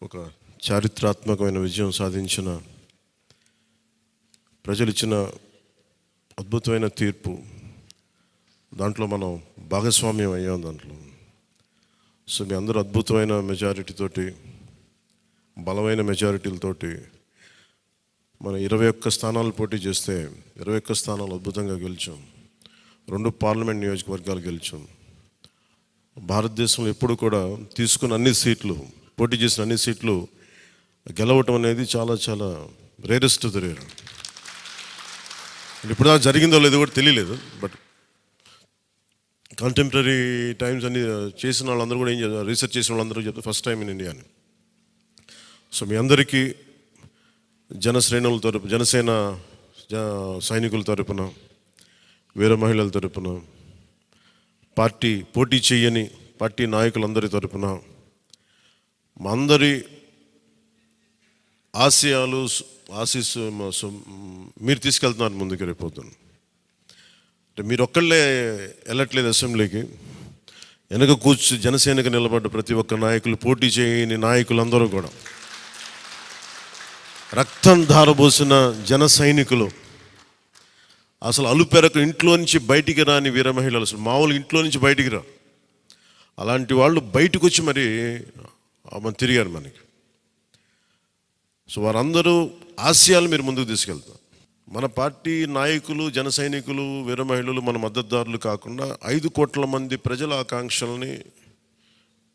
ఒక చారిత్రాత్మకమైన విజయం సాధించిన ప్రజలు ఇచ్చిన అద్భుతమైన తీర్పు. దాంట్లో మనం భాగస్వామ్యం అయ్యాం దాంట్లో. సో మీ అందరూ అద్భుతమైన మెజారిటీతోటి, బలమైన మెజారిటీలతోటి మనం 21 స్థానాలు పోటీ చేస్తే 21 స్థానాలు అద్భుతంగా గెలిచాం. 2 పార్లమెంట్ నియోజకవర్గాలు గెలిచాం. భారతదేశంలో ఎప్పుడు కూడా తీసుకున్న అన్ని సీట్లు, పోటీ చేసిన అన్ని సీట్లు గెలవటం అనేది చాలా చాలా రేరెస్ట్ రేర్. ఇప్పుడు దాకా జరిగిందో లేదో కూడా తెలియలేదు. బట్ కంటెంపరీ టైమ్స్ అన్ని చేసిన వాళ్ళందరూ కూడా ఏం చేస్తారు, రీసెర్చ్ చేసిన వాళ్ళందరూ చెప్తారు ఫస్ట్ టైం ఇన్ ఇండియా అని. సో మీ అందరికీ జనసేన సైనికుల తరపున, వీర మహిళల తరపున, పోటీ చేయని పార్టీ నాయకులందరి తరపున, మా అందరి ఆశీస్సు మీరు తీసుకెళ్తున్నారు ముందుకు. రేపొద్దున అంటే మీరు ఒక్కళ్ళే వెళ్ళట్లేదు అసెంబ్లీకి. వెనక జనసేనకు నిలబడ్డ ప్రతి ఒక్క నాయకులు, పోటీ చేయని నాయకులందరూ కూడా, రక్తం ధారబోసిన జన సైనికులు, అసలు అలుపెరకు ఇంట్లో నుంచి బయటికి రాని వీర మహిళలు, అసలు మామూలుగా ఇంట్లో నుంచి బయటికి రా, అలాంటి వాళ్ళు బయటకు వచ్చి మరి తిరిగారు మనకి. సో వారందరూ ఆశయాలు మీరు ముందుకు తీసుకెళ్తారు. మన పార్టీ నాయకులు, జన సైనికులు, వీర మహిళలు, మన మద్దతుదారులు కాకుండా 5 కోట్ల మంది ప్రజల ఆకాంక్షల్ని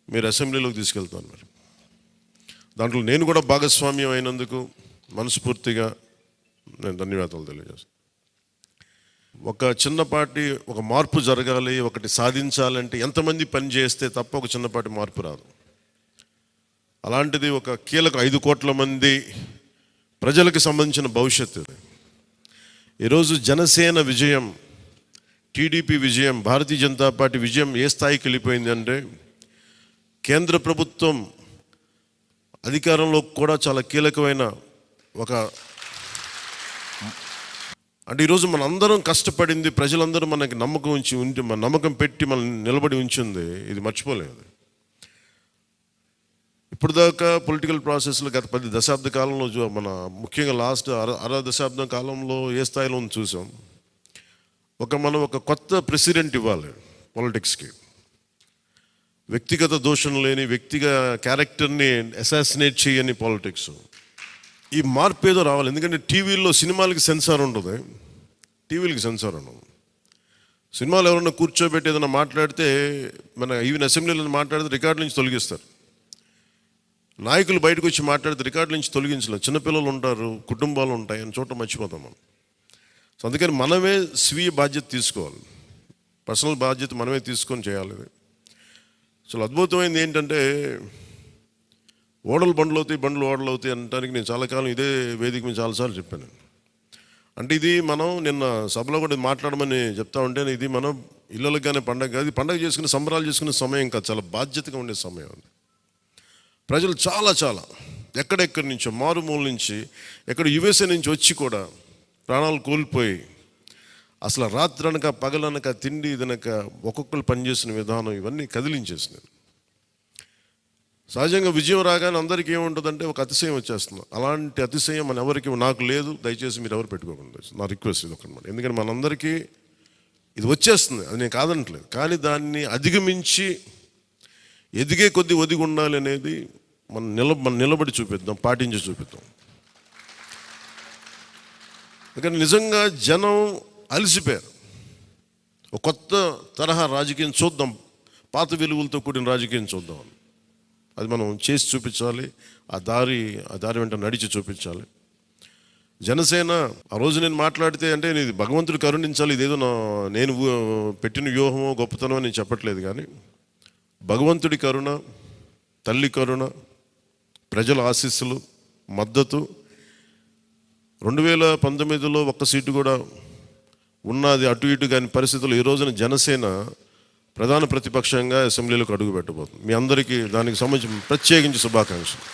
మీరు అసెంబ్లీలోకి తీసుకెళ్తాను. మరి దాంట్లో నేను కూడా భాగస్వామ్యం అయినందుకు మనస్ఫూర్తిగా నేను ధన్యవాదాలు తెలియజేస్తాను. ఒక చిన్నపాటి ఒక మార్పు జరగాలి, ఒకటి సాధించాలంటే ఎంతమంది పని చేస్తే తప్ప ఒక చిన్నపాటి మార్పు రాదు. అలాంటిది ఒక కీలక 5 కోట్ల మంది ప్రజలకు సంబంధించిన భవిష్యత్తు. ఈరోజు జనసేన విజయం, టీడీపీ విజయం, భారతీయ జనతా పార్టీ విజయం ఏ స్థాయికి వెళ్ళిపోయింది అంటే, కేంద్ర ప్రభుత్వం అధికారంలో కూడా చాలా కీలకమైన అంటే ఈరోజు మన అందరం కష్టపడింది, ప్రజలందరూ మనకి నమ్మకం పెట్టి మనం నిలబడి ఉంచింది, ఇది మర్చిపోలేదు. ఇప్పుడు దాకా పొలిటికల్ ప్రాసెస్లో గత 10 దశాబ్ద కాలంలో మన ముఖ్యంగా లాస్ట్ అర దశాబ్దం కాలంలో ఏ స్థాయిలో చూసాం. మనం ఒక కొత్త ప్రెసిడెంట్ ఇవ్వాలి పాలిటిక్స్కి. వ్యక్తిగత దోషం లేని, క్యారెక్టర్ని అసాసినేట్ చేయని పాలిటిక్స్. ఈ మార్పు ఏదో రావాలి. ఎందుకంటే టీవీల్లో సినిమాలకి సెన్సార్ ఉంటుంది, టీవీలకి సెన్సార్ ఉండదు. సినిమాలు ఎవరన్నా కూర్చోబెట్టి ఏదైనా మాట్లాడితే, మన ఈవెన్ అసెంబ్లీలో మాట్లాడితే రికార్డు నుంచి తొలగిస్తారు. నాయకులు బయటకు వచ్చి మాట్లాడితే రికార్డు నుంచి తొలగించలేదు. చిన్నపిల్లలు ఉంటారు, కుటుంబాలు ఉంటాయి అని చోట మర్చిపోతాం మనం. సో అందుకని మనమే స్వీయ బాధ్యత తీసుకోవాలి, పర్సనల్ బాధ్యత మనమే తీసుకొని చేయాలి. అసలు అద్భుతమైనది ఏంటంటే, బండ్లు ఓడలు అవుతాయి అనడానికి నేను చాలా కాలం ఇదే వేదిక మీద చాలాసార్లు చెప్పాను. అంటే ఇది మనం నిన్న సభలో కూడా మాట్లాడమని చెప్తా ఉంటే, ఇది మనం ఇళ్ళకి కానీ పండగ కాదు, పండగ చేసుకునే సంబరాలు చేసుకునే సమయం కాదు, చాలా బాధ్యతగా ఉండే సమయం. ప్రజలు చాలా చాలా ఎక్కడెక్కడి నుంచో, మారుమూల నుంచి, ఎక్కడ యుఎస్ఏ నుంచి వచ్చి కూడా ప్రాణాలు కోల్పోయి, అసలు రాత్రనక పగలనక తిండి తినక ఒక్కొక్కరు పనిచేసిన విధానం ఇవన్నీ కదిలించేసినాయి. సహజంగా విజయం రాగానే అందరికీ ఏముంటుందంటే ఒక అతిశయం వచ్చేస్తుంది. అలాంటి అతిశయం నాకు లేదు. దయచేసి మీరు ఎవరు పెట్టుకోకుండా, నా రిక్వెస్ట్ ఇది ఒకనమాట. ఎందుకంటే మనందరికీ ఇది వచ్చేస్తుంది, అది నేను కాదనట్లేదు. కానీ దాన్ని అధిగమించి ఎదిగే కొద్దీ ఒదిగి ఉండాలి అనేది మనం నిలబడి చూపిద్దాం, పాటించి చూపిద్దాం. ఎందుకంటే నిజంగా జనం అలసిపోయారు. ఒక కొత్త తరహా రాజకీయం చూద్దాం, పాత విలువలతో కూడిన రాజకీయం చూద్దాం. అది మనం చేసి చూపించాలి, ఆ దారి వెంట నడిచి చూపించాలి. జనసేన ఆ రోజు నేను మాట్లాడితే, అంటే ఇది భగవంతుడు కరుణించాలి, ఇదేదో నేను పెట్టిన వ్యూహమో గొప్పతనమో నేను చెప్పట్లేదు. కానీ భగవంతుడి కరుణ, తల్లి కరుణ, ప్రజల ఆశీస్సులు, మద్దతు. 2019లో 1 సీటు కూడా ఉన్నది అటు ఇటు కాని పరిస్థితుల్లో ఈ రోజున జనసేన ప్రధాన ప్రతిపక్షంగా అసెంబ్లీలోకి అడుగు పెట్టబోతుంది. మీ అందరికీ దానికి సంబంధించి ప్రత్యేకించి శుభాకాంక్షలు.